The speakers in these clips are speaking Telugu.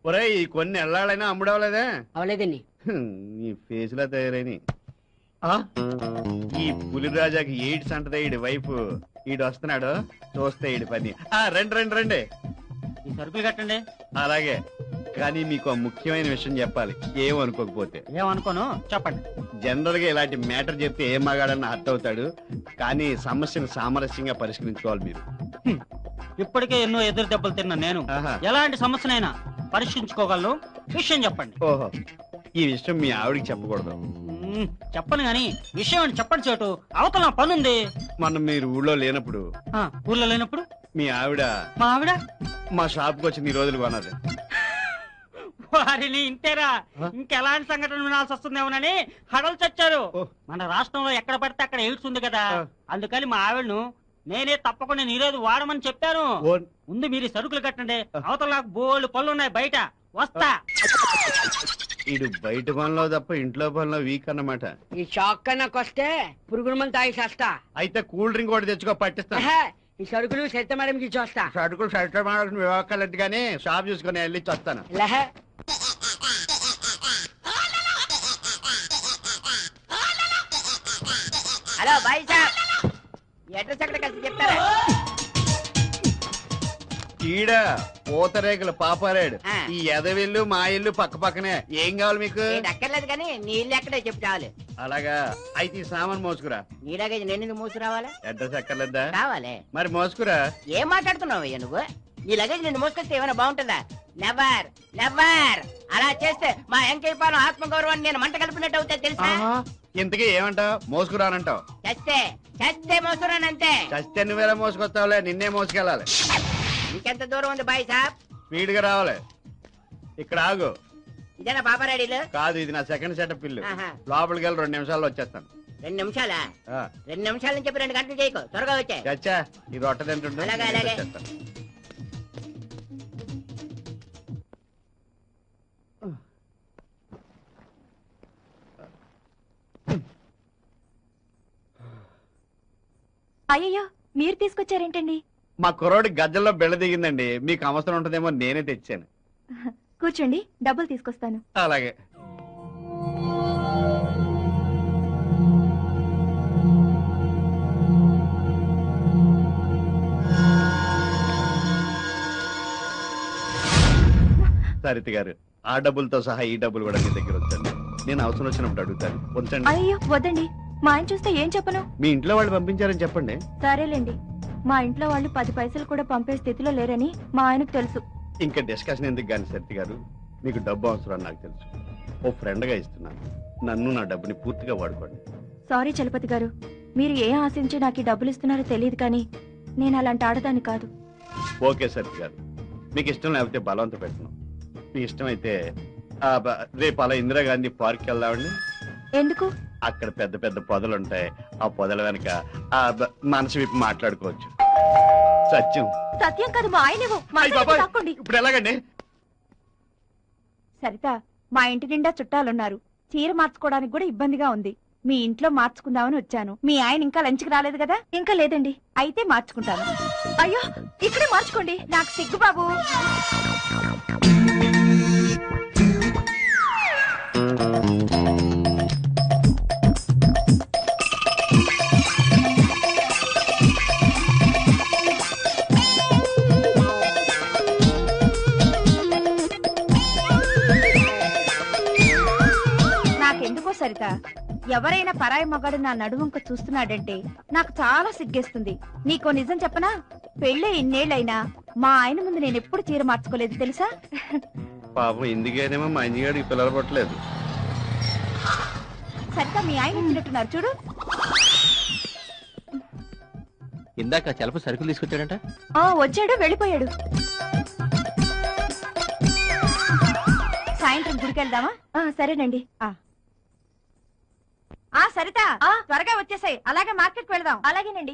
ఒరే ఈ కొన్ని ఎల్లాళ్ళైనా అమ్ముడవలేదా? అవలేదండి. నీ ఫేస్ లా తయారైన ఈ పులిరాజాకి ఎయిడ్స్ అంటదే ఈడి వైఫ్. ఈడు వస్తున్నాడు, చూస్తే ఈడి పని. రండి రండి రండి, ఈ సరుకులు కట్టండి. అలాగే, కానీ మీకు ముఖ్యమైన విషయం చెప్పాలి, ఏమనుకోకపోతే. ఏమనుకోను, చెప్పండి. జనరల్ గా ఇలాంటి మ్యాటర్ చెప్తే ఏం మగాడని హర్ట్ అవుతాడు, కానీ సమస్యను సామరస్యంగా పరిష్కరించుకోవాలి మీరు. ఇప్పటికే ఎన్నో ఎదురు దెబ్బలు తిన్నా నేను ఎలాంటి సమస్యనైనా పరిష్కరించుకోగలను. విషయం చెప్పండి. ఓహో, ఈ విషయం మీ ఆవిడికి చెప్పకూడదు. చెప్పను గాని విషయం చెప్పండి. చోటు అవతల నా పనుంది. మొన్న మీరు ఊళ్ళో లేనప్పుడు. ఊళ్ళో లేనప్పుడు మీ ఆవిడ మా షాప్ కు వచ్చి ఈ రోజులు కొన్నది. వారిని ఇంతేరా, ఇంకెలాంటి సంఘటన వినాల్సి వస్తుందేమోనని హడలు చచ్చారు. మన రాష్ట్రంలో ఎక్కడ పడితే అక్కడ ఎయిడ్స్ ఉంది కదా, అందుకని మా ఆవిడను నేనే తప్పకుండా నీరోజు వాడమని చెప్పాను. ముందు మీరు సరుకులు కట్టండి, అవతల నాకు బోల్డ్ పనులు ఉన్నాయి, బయట వస్తా. ఇడు బయట పనిలో తప్ప ఇంట్లో పనిలో వీక్ అన్నమాట. ఈ షాక్ నాకు వస్తే పురుగుల మంది తాగి చేస్తా. అయితే కూల్ డ్రింక్ కూడా తెచ్చుకో, పట్టిస్తా. ఈ సరుకులు సరిత మేడంకి ఇచ్చేస్తా. సరుకులు సరిత మేడం వివాహాలట్టు గానీ షాప్ చూసుకుని వెళ్ళి వస్తాను. హలో బాయ్ సార్, అడ్రస్ ఎక్కడ కలిసి చెప్తారా? ఈడ పూతరేకులు పాపారాడు. ఈ ఎదవిల్లు మా ఇల్లు పక్క పక్కనే. ఏం కావాలి మీకు? అక్కర్లేదు కానీ నీ ఇల్లు ఎక్కడే చెప్పు చాలు. అలాగా, అయితే ఈ సామాన్ మోసుకురా. నీ లగేజ్ నేను మోసుకురావాలా? అడ్రస్ ఎక్కర్లేదా? కావాలి. మరి మోసుకురా. ఏం మాట్లాడుతున్నావు అయ్యా నువ్వు? నీ లగేజ్ నిన్ను మోసుకొస్తే ఏమైనా బాగుంటుందా? Never never. అలా చేస్తే మా వెంకయ్య పాలెం ఆత్మగౌరవాన్ని నేను మంట కలిపినట్టు అవుతా తెలుసా? ఇంతకీ ఏమంటావు? మోసుకురానంటావు? చస్తే చస్తే మోసుకురానంతే. చస్తే నువ్వేలా మోసుకొస్తావులే, నిన్నే మోసుకెళ్ళాలి. నీకెంత దూరం ఉంది బాయ్ సాబ్? స్పీడ్ గా రావాలి. ఇక్కడ ఆగు. ఇదేనా పాపారెడీలు? కాదు, ఇది నా సెకండ్ సెటప్ ఇల్లు. లోపలికి వెళ్ళి 2 నిమిషాల్లో వచ్చేస్తాను. 2 నిమిషాలా? 2 నిమిషాల నుంచి 2 గంటలు చేయకు, త్వరగా వచ్చే. చచ్చా, ఈ రొట్టె తింటుండే. అలాగే అలాగే. అయ్యయ్యో, మీరు తీసుకొచ్చారేంటండి? మా కుర్రోడి గజ్జల్లో బెళ్ళ దిగిందండి, మీకు అవసరం ఉంటుందేమో నేనే తెచ్చాను. కూర్చోండి, డబ్బులు తీసుకొస్తాను. అలాగే. సరిత గారు, ఆ డబ్బులతో సహా ఈ డబ్బులు కూడా మీ దగ్గర వచ్చండి. నేను అవసరం వచ్చినప్పుడు అడుగుతాను, ఉంచండి. అయ్యో వద్దండి, మా ఆయన చూస్తే ఏం చెప్పను? మీ ఇంట్లో వాళ్ళు పంపించారని చెప్పండి. సరేలేండి, మా ఇంట్లో వాళ్ళు 10 పైసలు కూడా పంపే స్థితిలో లేరని మా ఆయనకు తెలుసు. ఇంకా డిస్కషన్ ఎందుకు గాని సరిత గారు, మీకు డబ్బు అవసరం నాకు తెలుసు. ఓ ఫ్రెండ్ గా ఇస్తున్నాను, నన్ను నా డబ్బుని పూర్తిగా వాడుకోండి. సారీ చలపతి గారు, మీరు ఏం ఆశించి నాకు ఈ డబ్బులు ఇస్తున్నారో తెలియదు, కానీ నేను అలాంటి ఆడదాన్ని కాదు. ఓకే సరిత గారు, మీకు ఇష్టం లేకపోతే బలవంత పెట్టను. మీ ఇష్టం అయితే రేపు అలా ఇందిరాగాంధీ పార్క్ వెళ్దామండి. ఎందుకు? అక్కడ పెద్ద పెద్ద పొదలు ఉంటాయి, ఆ పొదల వెనక మనసు విప్పి మాట్లాడుకోవచ్చు. సత్యం సత్యం కాదు, మా ఆయన. ఇప్పుడు ఎలాగండి? సరిత, మా ఇంటి నిండా చుట్టాలున్నారు, చీర మార్చుకోవడానికి కూడా ఇబ్బందిగా ఉంది. మీ ఇంట్లో మార్చుకుందామని వచ్చాను. మీ ఆయన ఇంకా లంచ్కి రాలేదు కదా? ఇంకా లేదండి. అయితే మార్చుకుంటాను. అయ్యో, ఇక్కడే మార్చుకోండి, నాకు సిగ్గు బాబు. నాకెందుకో సరిత, ఎవరైనా పరాయి మగాడు నా నడువంక చూస్తున్నాడంటే నాకు చాలా సిగ్గేస్తుంది. నీకో నిజం చెప్పనా? పెళ్ళే ఇన్నేళ్లైనా మా ఆయన ముందు నేను ఎప్పుడు చీర మార్చుకోలేదు తెలుసా? పాపం ఎందుకేనేమో మా ఇంటికి పిల్లలు పట్టలేదు. సరిత, మీ ఆయన వచ్చినట్టున్నారు చూడు. ఇందాక చలప సరుకులు తీసుకొచ్చాడంట. వచ్చాడు, వెళ్ళిపోయాడు. సాయంత్రం గుడికి వెళ్దామా? సరేనండి. సరిత, త్వరగా వచ్చేసాయి. అలాగే మార్కెట్ కి వెళ్దాం. అలాగేనండి.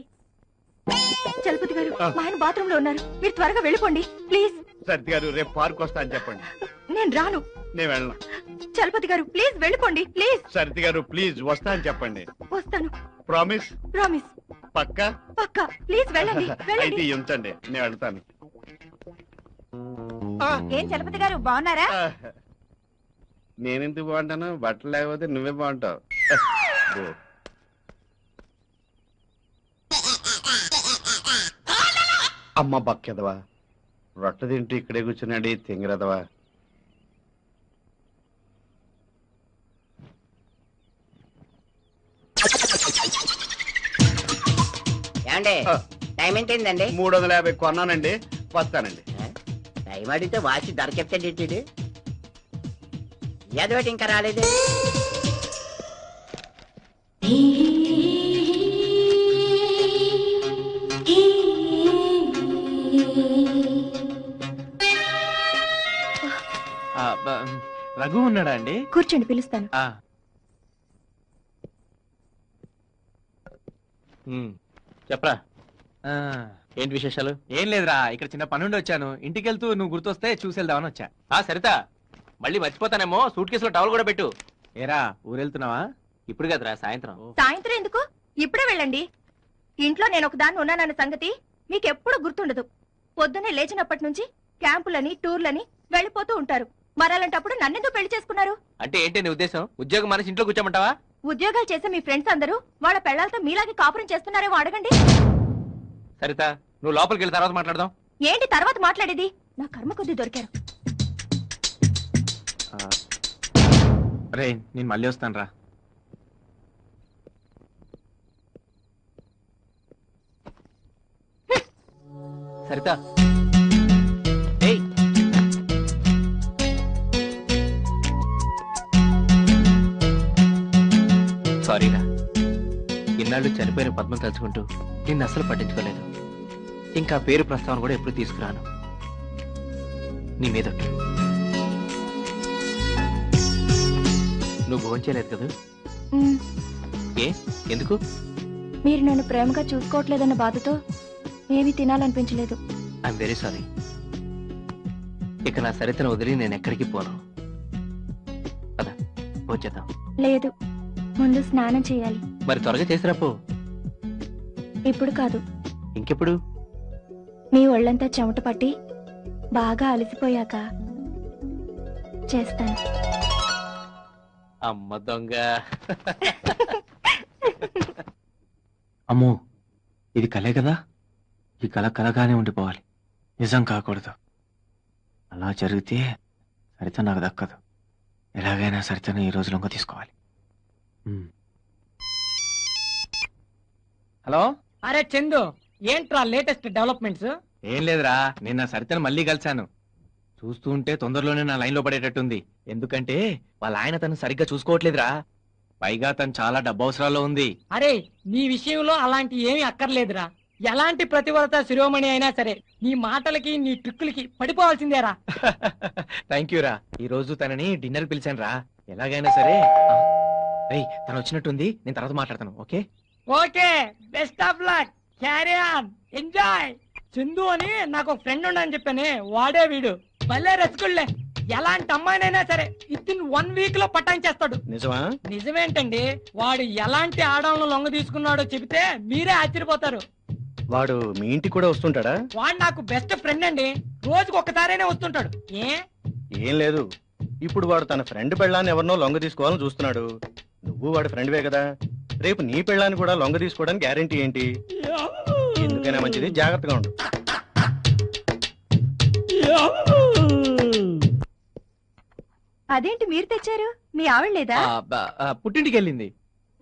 చలపతి గారు, మా ఆయన బాత్రూమ్ లో ఉన్నారు, మీరు త్వరగా వెళ్ళిపోండి ప్లీజ్. సరిత గారు, రేపు పార్క్ వస్తా అని చెప్పండి. నేను రాను. నేను వెళ్ళను. చలపతి గారు ప్లీజ్ వెళ్ళిపోండి ప్లీజ్. సరిత గారు ప్లీజ్ వస్తా అని చెప్పండి. వస్తాను. ప్రామిస్? ప్రామిస్. పక్కా? పక్కా. ప్లీజ్ వెళ్ళండి. అయితే ఉంచండి, నేను వెళ్తాను. ఏం చలపతి గారు బాగున్నారా? నేనెందుకు బాగుంటాను? బట్టలు లేకపోతే నువ్వే బాగుంటావు. అమ్మ బక్కెదవా, రొట్టె తింటూ ఇక్కడే కూర్చున్నాడు తింగరదవా. ఏమండి టైం ఎంతైందండి? 350 కొన్నానండి, వస్తానండి. టైం అడిగితే వాచి ధర చెప్తాడు. ఏదోటి ఇంకా రాలేదు. రఘు ఉన్నాడా అండి? కూర్చోండి, పిలుస్తాను. చెప్పరా, ఏంటి విశేషాలు? ఏం లేదురా, ఇక్కడ చిన్న పనుండి వచ్చాను. ఇంటికి వెళ్తూ నువ్వు గుర్తొస్తే చూసి వెళ్దామని వచ్చా. సరిత, మళ్ళీ మర్చిపోతానేమో, సూట్ కేసులో టవల్ కూడా పెట్టు. ఏరా ఊరెళ్తున్నావా? ఇప్పుడు కదరా, సాయంత్రం. సాయంత్రం ఎందుకు? ఇప్పుడే వెళ్ళండి. ఇంట్లో నేను ఒకదాన్ని ఉన్నానన్న సంగతి మీకెప్పుడు గుర్తుండదు. పొద్దున్నే లేచినప్పటి నుంచి క్యాంపులని టూర్లని వెళ్ళిపోతూ ఉంటారు. మరలాంటప్పుడు నన్నెందుకు పెళ్లి చేసుకున్నారు? అంటే ఏంటి నీ ఉద్దేశం? ఉద్యోగం మనిషి ఇంట్లో కూర్చోమంటావా? ఉద్యోగాలు చేసే మీ ఫ్రెండ్స్ అందరూ వాళ్ళ పెళ్లాలతో మీలాగే కాపురం చేస్తున్నారేమో అడగండి. సరిత, నువ్వు లోపలికి వెళ్ళి తర్వాత మాట్లాడదాం. ఏంటి తర్వాత మాట్లాడేది? నా కర్మ కొద్దీ దొరికారు. రే, నేను మళ్ళీ వస్తాను రా. సరిత, ఏయ్, సారీరా. ఇన్నాళ్ళు చనిపోయిన పద్మం తలుచుకుంటూ నిన్ను అస్సలు పట్టించుకోలేదు. ఇంకా పేరు ప్రస్తావన కూడా ఎప్పుడు తీసుకురాను. నీ మీద నువ్వు భోంచేయలేదు కదా? ఏ, ఎందుకు? మీరు నన్ను ప్రేమగా చూసుకోవట్లేదన్న బాధతో ఏమీ తినాలనిపించలేదు. I'm very sorry. ఇక నా సరితను వదిలి నేను ఎక్కడికి పోను. పద, భోంచేద్దాం. లేదు, ముందు స్నానం చేయాలి. మరి త్వరగా చేసిరా పో. ఇప్పుడు కాదు. ఇంకెప్పుడు? మీ ఒళ్ళంతా చెమట పట్టి బాగా అలసిపోయాక చేస్తాను. అమ్మ దొంగ. అమ్మో, ఇది కలే కదా? ఈ కళ కలగానే ఉండిపోవాలి, నిజం కాకూడదు. అలా జరిగితే సరిత నాకు దక్కదు. ఎలాగైనా సరితను ఈ రోజు లొంగ తీసుకోవాలి. హలో, అరే చందు, ఏంట్రా లేటెస్ట్ డెవలప్మెంట్స్? ఏం లేదురా, నిన్న సరితను మళ్ళీ కలిశాను. చూస్తూ ఉంటే తొందరలోనే నా లైన్ లో పడేటట్టుంది. ఎందుకంటే వాళ్ళ ఆయన తను సరిగ్గా చూసుకోవట్లేదురా. పైగా తను చాలా డబ్బు అవసరాల్లో ఉంది. అరే, నీ విషయంలో అలాంటి ఏమీ అక్కర్లేదురా. ఎలాంటి ప్రతివరత శిరోమణి అయినా సరే నీ మాటలకి నీ ట్రిక్కులకి పడిపోవాల్సిందేరా. థ్యాంక్ యూ రా. ఈ రోజు తనని డిన్నర్ పిలిచాను రా. ఎలాగైనా సరే రేయ్, తను వచ్చినట్టుంది, నేను తర్వాత మాట్లాడతాను. Okay okay, best of luck, carry on, enjoy. Chandu అని నాకు ఒక ఫ్రెండ్ ఉండని చెప్పానే, వాడే వీడు. భలే రసికుళ్ళే. ఎలాంటి అమ్మాయినైనా సరే వితిన్ 1 వీక్ లో పటాయించేస్తాడు. నిజమా? నిజమేంటండి, వాడు ఎలాంటి ఆడవాళ్ళను లొంగ తీసుకున్నాడో చెబితే మీరే ఆశ్చర్యపోతారు. వాడు మీ ఇంటికి కూడా వస్తుంటాడా? వాడు నాకు బెస్ట్ ఫ్రెండ్ అండి. రోజుకు ఒక్కసారైనా వస్తుంటాడు. ఏం లేదు, ఇప్పుడు వాడు తన ఫ్రెండ్ పెళ్ళాన్ని ఎవరినో లొంగ తీసుకోవాలని చూస్తున్నాడు. నువ్వు వాడి ఫ్రెండ్వే కదా, రేపు నీ పెళ్ళాన్ని కూడా లొంగ తీసుకోవడానికి గ్యారెంటీ ఏంటి? ఎందుకైనా మంచిది, జాగ్రత్తగా ఉండు. అదేంటి మీరు తెచ్చారు? మీ ఆవిడ లేదా? పుట్టింటికి వెళ్ళింది.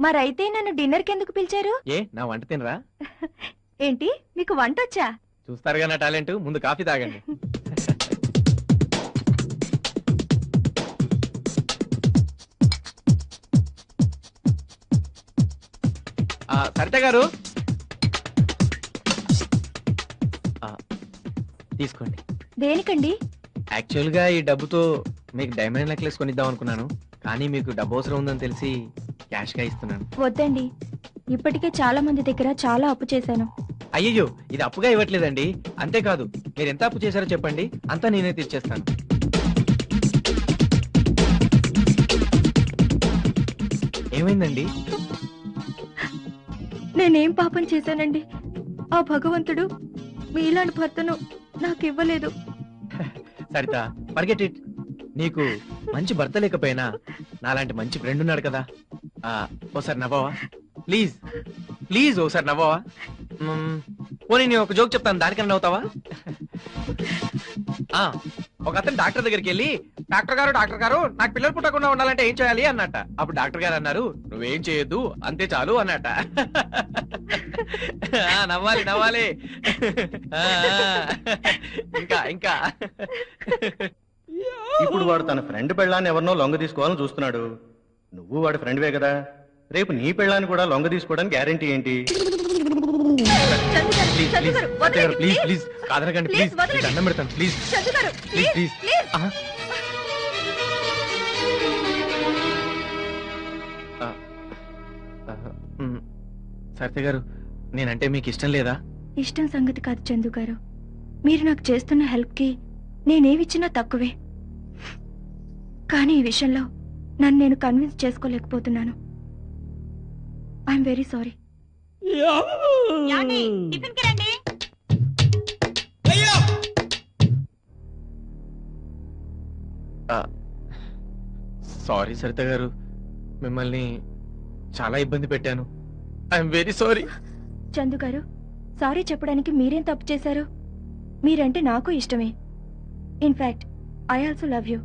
మరైతే నన్ను డిన్నర్ కి ఎందుకు పిలిచారు? ఏ, నా వంట తినరా? ఏంటి, మీకు వంట వచ్చా? చూస్తారుగా నా టాలెంట్. ముందు కాఫీ తాగండి. సరిత గారు, తీసుకోండి. దేనికండి? యాక్చువల్ గా ఈ డబ్బుతో మీకు డైమండ్ నెక్లెస్ కొనిద్దాం అనుకున్నాను, కానీ మీకు డబ్బు అవసరం ఉందని తెలిసి క్యాష్ గా ఇస్తున్నాను. వద్దండి, ఇప్పటికే చాలా మంది దగ్గర చాలా అప్పు చేశాను. అయ్యయ్యో, ఇది అప్పుగా ఇవ్వట్లేదండి. అంతేకాదు, మీరు ఎంత అప్పు చేశారో చెప్పండి, అంతా నేనే తీర్చేస్తాను. ఏమైందండి? నేనేం పాపం చేశానండి? ఆ భగవంతుడు మీలాంటి భర్తను నాకు ఇవ్వలేదు. Saritha forget it. నీకు మంచి భర్త లేకపోయినా నాలాంటి మంచి ఫ్రెండ్ ఉన్నాడు కదా. ఓసారి నవ్వవా ప్లీజ్? ప్లీజ్ ఓసారి నవ్వవా? పోనీ నేను ఒక జోక్ చెప్తాను, దానికన్నా నవ్వుతావా? ఒక అతను డాక్టర్ దగ్గరికి వెళ్ళి, డాక్టర్ గారు నాకు పిల్లలు పుట్టకుండా ఉండాలంటే ఏం చేయాలి అన్నట్ట. అప్పుడు డాక్టర్ గారు అన్నారు, నువ్వేం చేయొద్దు అంతే చాలు అన్నట్ట. నవ్వాలి నవ్వాలి. ఇంకా ఇంకా ఇప్పుడు వాడు తన ఫ్రెండ్ పెళ్ళాన్ని ఎవరినో లొంగ తీసుకోవాలని చూస్తున్నాడు. నువ్వు వాడి ఫ్రెండ్వే కదా, రేపు నీ పెళ్ళాన్ని కూడా లొంగ తీసుకోవడానికి గ్యారెంటీ ఏంటి? ప్లీజ్ ప్లీజ్ కాదనకండి ప్లీజ్, దండం పెడతాను ప్లీజ్ ప్లీజ్ ప్లీజ్. సరిత గారు, నేనంటే మీకు ఇష్టం లేదా? ఇష్టం సంగతి కాదు చందు గారు, మీరు నాకు చేస్తున్న హెల్ప్ కి నేనేమిచ్చినా తక్కువే. కానీ ఈ విషయంలో నన్ను నేను కన్విన్స్ చేసుకోలేకపోతున్నాను. I'm very sorry. Sorry Saritha garu, మిమ్మల్ని చాలా ఇబ్బంది పెట్టాను. I'm very sorry. చందు గారు, సారీ చెప్పడానికి మీరేం తప్పు చేశారు? మీరంటే నాకు ఇష్టమే. In fact I also love you.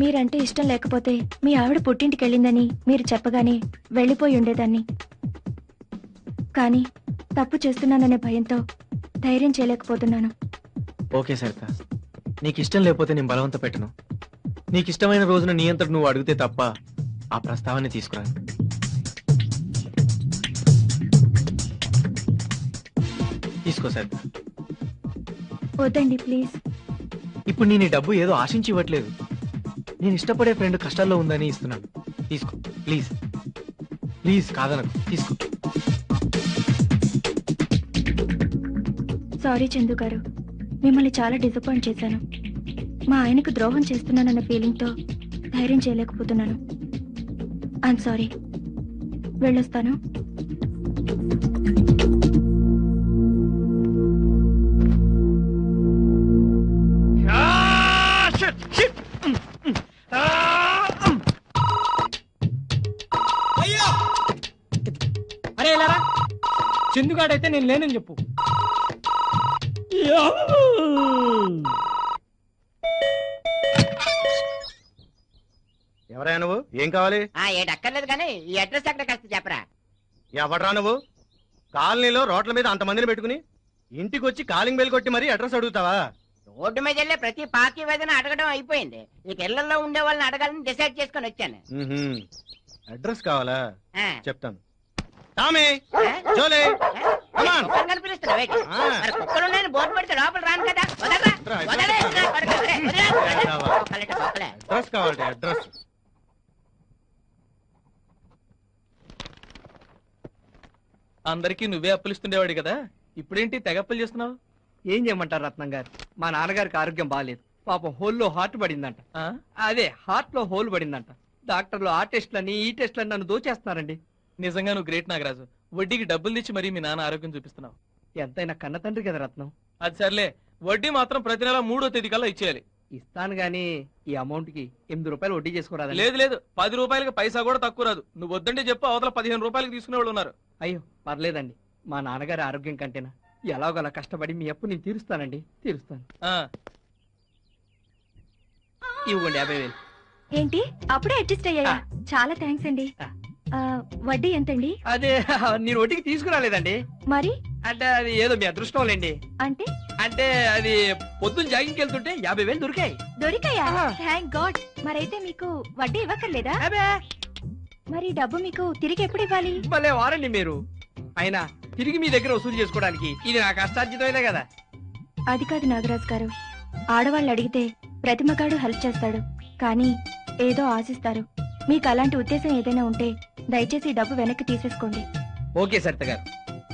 మీరంటే ఇష్టం లేకపోతే మీ ఆవిడ పుట్టింటికి వెళ్ళిందని మీరు చెప్పగానే వెళ్ళిపోయి ఉండేదాన్ని. కానీ తప్పు చేస్తున్నాననే భయంతో ధైర్యం చేయలేకపోతున్నాను. ఓకే సరిత, నీకు ఇష్టం లేకపోతే నేను బలవంత పెట్టను. నీకు ఇష్టమైన రోజున నీ అంతటి నువ్వు అడిగితే తప్ప ఆ ప్రస్తావాన్ని తీసుకురాను. తీసుకో సరిత. వద్దండి ప్లీజ్. ఇప్పుడు నేను ఈ డబ్బు ఏదో ఆశించి ఇవ్వట్లేదు, నేను ఇష్టపడే ఫ్రెండ్ కష్టాల్లో ఉందని ఇస్తున్నాను. తీసుకో ప్లీజ్ ప్లీజ్, కాదనకు, తీసుకో. సారీ చందు గారు, మిమ్మల్ని చాలా డిసప్పాయింట్ చేశాను. మా ఆయనకు ద్రోహం చేస్తున్నానన్న ఫీలింగ్తో ధైర్యం చేయలేకపోతున్నాను. I'm sorry. వెళ్ళొస్తాను. అరే ఇలారా, చందుగాడైతే నేను లేనని చెప్పు. ఎవరైనా నువ్వు? ఏం కావాలి? ఏటక్కర్లేదు కానీ ఈ అడ్రస్ ఎక్కడ కాస్త చెప్పరా. ఎవడరా నువ్వు? కాలనీలో రోడ్ల మీద అంతమందిని పెట్టుకుని ఇంటికి వచ్చి కాలింగ్ బెల్ కొట్టి మరీ అడ్రస్ అడుగుతావా? రోడ్డు మీద వెళ్ళే ప్రతి పాకి వేదన అడగడం అయిపోయింది. ఇక ఇళ్లలో ఉండే వాళ్ళని అడగాలని డిసైడ్ చేసుకొని వచ్చాను. అడ్రస్ కావాలా? ఆ. చెప్తాను. టామీ, జోలే, కమాన్. కుక్కలు కనిపిస్తున్నావు ఏంటి? మరి కుక్కలు ఉన్నాయని బోర్డు పెడితే లోపల రాను కదా. వదలరా, వదలే, వదలే, కుక్కలంటే కుక్కలే. అడ్రస్ కావాలి, అడ్రస్. అందరికీ నువ్వే అప్పులిస్తుండేవాడు కదా, ఇప్పుడేంటి తెగ అప్పులు చేస్తున్నావు? ఏం చేయమంటారు రత్నం గారు, మా నాన్నగారికి ఆరోగ్యం బాగాలేదు. పాపం హోల్లో హార్ట్ పడిందంట. అదే హార్ట్ లో హోల్ పడిందంట. డాక్టర్లు ఆ టెస్ట్లని ఈ టెస్ట్లని నన్ను దోచేస్తున్నారండి. నిజంగా నువ్వు గ్రేట్ నాగరాజు, వడ్డీకి డబ్బులు తెచ్చి మరీ మీ నాన్న ఆరోగ్యం చూపిస్తున్నావు. ఎంతైనా కన్న తండ్రి కదా రత్నం. అది సర్లే, వడ్డీ మాత్రం ప్రతి నెల 3వ తేదీ కల్లా ఇచ్చేయాలి. ఇస్తాను గానీ ఈ అమౌంట్ కి 8 రూపాయలు వడ్డీ చేసుకోరాదు. లేదు లేదు, 10 రూపాయలకి పైసా కూడా తక్కువ రాదు. నువ్వు వద్దంటే చెప్పు, అవతల 15 రూపాయలకి తీసుకునే వాళ్ళు ఉన్నారు. అయ్యో పర్లేదండి, మా నాన్నగారి ఆరోగ్యం కంటేనా ఎలాగోలా కష్టపడి మీ అప్పు నేను తీరుస్తానండి, తీరుస్తాను. ఇవ్వండి 50,000. ఏంటి అప్పుడే అడ్జస్ట్ అయ్యాయా? చాలా థ్యాంక్స్ అండి. వడ్డీ ఎంతండి? అదే నేను వడ్డీకి తీసుకురాలేదండి. మరి అంటే అది ఏదో మీ అదృష్టం లేండి. అంటే అంటే అది పొద్దున్న జాగింగ్కి వెళ్తుంటే 50,000 దొరికాయి. దొరికాయా? Thank God. మరైతే మీకు వడ్డీ ఇవ్వక్కర్లేదా? మరి డబ్బు మీకు తిరిగి ఎప్పుడు ఇవ్వాలి? భలే వారండి మీరు. అయినా తిరిగి మీ దగ్గర వసూలు చేసుకోవడానికి ఇది నా కష్టార్జితమైనా కదా. అది కాదు నాగరాజు గారు, ఆడవాళ్ళు అడిగితే ప్రతి మగాడు హెల్ప్ చేస్తాడు, కానీ ఏదో ఆశిస్తారు. మీకు అలాంటి ఉద్దేశం ఏదైనా ఉంటే దయచేసి ఈ డబ్బు వెనక్కి తీసేసుకోండి. ఓకే సరిత గారు,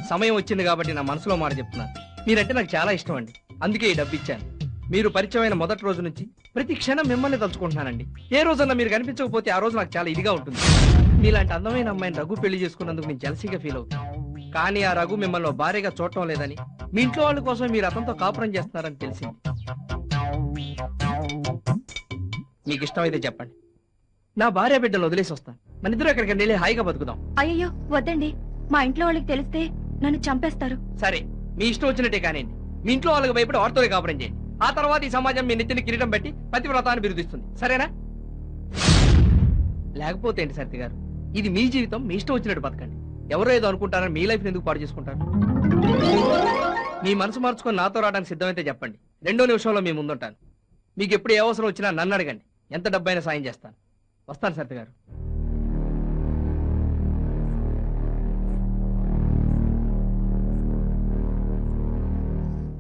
సమయం వచ్చింది కాబట్టి నా మనసులో మాట చెప్తున్నాను. మీరంటే నాకు చాలా ఇష్టం అండి, అందుకే ఈ డబ్బు ఇచ్చాను. మీరు పరిచయమైన మొదటి రోజు నుంచి ప్రతి క్షణం మిమ్మల్ని తలుచుకుంటున్నానండి. ఏ రోజన్నా మీరు కనిపించకపోతే ఆ రోజు నాకు చాలా ఇదిగా ఉంటుంది. మీలాంటి అందమైన అమ్మాయిని రఘు పెళ్లి చేసుకున్నందుకు నేను జలసీగా ఫీల్ అవుతాను. కానీ ఆ రఘు మిమ్మల్ని ఓ భార్యగా చూడటం లేదని, మీ ఇంట్లో వాళ్ళ కోసం మీరు అతనితో కాపురం చేస్తున్నారని తెలిసింది. మీకు ఇష్టమైతే చెప్పండి, నా భార్య బిడ్డలు వదిలేసి వస్తాను. మన ఇద్దరు ఎక్కడికి వెళ్ళి హాయిగా బతుకుదాం. అయ్యో వద్దండి, మా ఇంట్లో వాళ్ళకి తెలిస్తే నన్ను చంపేస్తారు. సరే, మీ ఇష్టం వచ్చినట్టే కానివ్వండి. మీ ఇంట్లో వాళ్ళకి భయపడి వారితోనే కాపురం చేయండి. ఆ తర్వాత ఈ సమాజం మీ నెత్తిని కిరీటం పెట్టి పతివ్రతాన్ని బిరుదిస్తుంది. సరేనా? లేకపోతే ఏంటి సత్య గారు, ఇది మీ జీవితం, మీ ఇష్టం వచ్చినట్టు బతకండి. ఎవరో ఏదో అనుకుంటారని మీ లైఫ్ ఎందుకు పాడు చేసుకుంటారు? మీ మనసు మార్చుకొని నాతో రావడానికి సిద్ధమైతే చెప్పండి. 2వ నిమిషంలో మీ ముందుంటాను. మీకు ఎప్పుడు ఏ అవసరం వచ్చినా నన్ను అడగండి. ఎంత డబ్బైనా సాయం చేస్తాను. వస్తాను సత్య గారు.